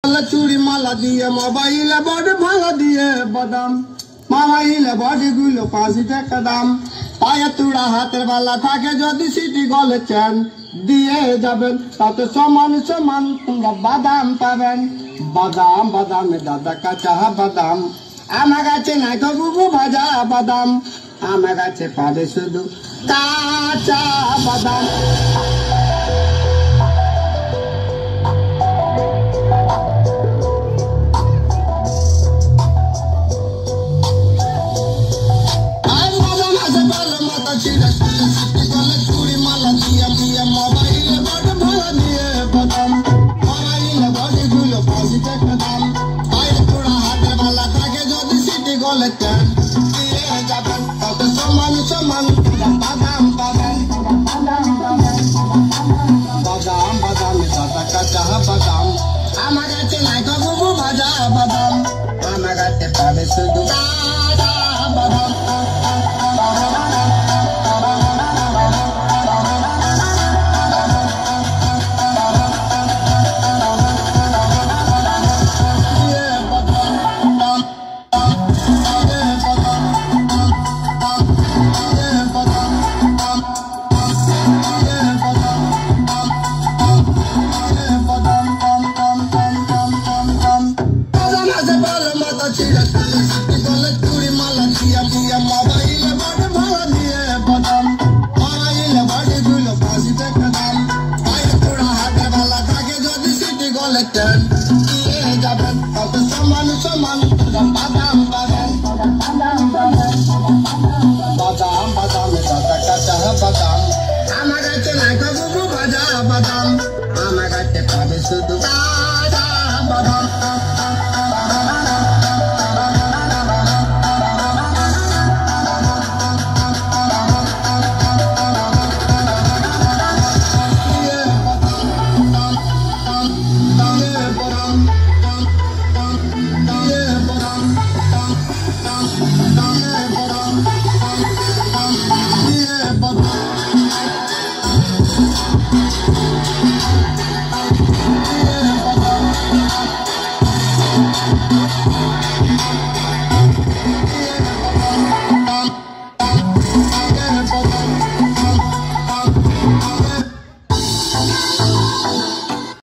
चूड़ी माला दिए मोबाइल बड़ भाला दिए बदाम मोबाइल बड़ी गुलो 5 টাকা দাম পায়ে তুড়া হাতের বালা থাকে যদি সিটি গল চেন দিয়ে যাবেন তাতে সমান সমান তোমরা বাদাম পাবেন বাদাম বাদামে দাদা কাঁচা বাদাম আমার কাছে নাই তো বুবু ভাজা বাদাম আমার কাছে পাবে শুধু কাঁচা বাদাম चूड़ी माला दिया दिया मोबाइल बड़ भाला दिए बदाम मोबाइल बड़ी गुलो 5 টাকা দাম পায়ে তুড়া হাতের বালা থাকে যদি সিটি গলে চেন দিয়ে যাবেন তাতে সমান সমান বাদাম পাবেন বাদাম বাদামে দাদা কাঁচা বাদাম আমার কাছে নাই তো বুবু ভাজা বাদাম আমার কাছে পাবে শুধু কাঁচা বাদাম चूड़ी माला दिया दिया मोबाइल बड़ भाला दिए बदाम मोबाइल बड़ी गुलो 5 টাকা দাম পায়ে তুড়া হাতের বালা থাকে যদি সিটি গলে চেন দিয়ে যাবেন তাতে সমান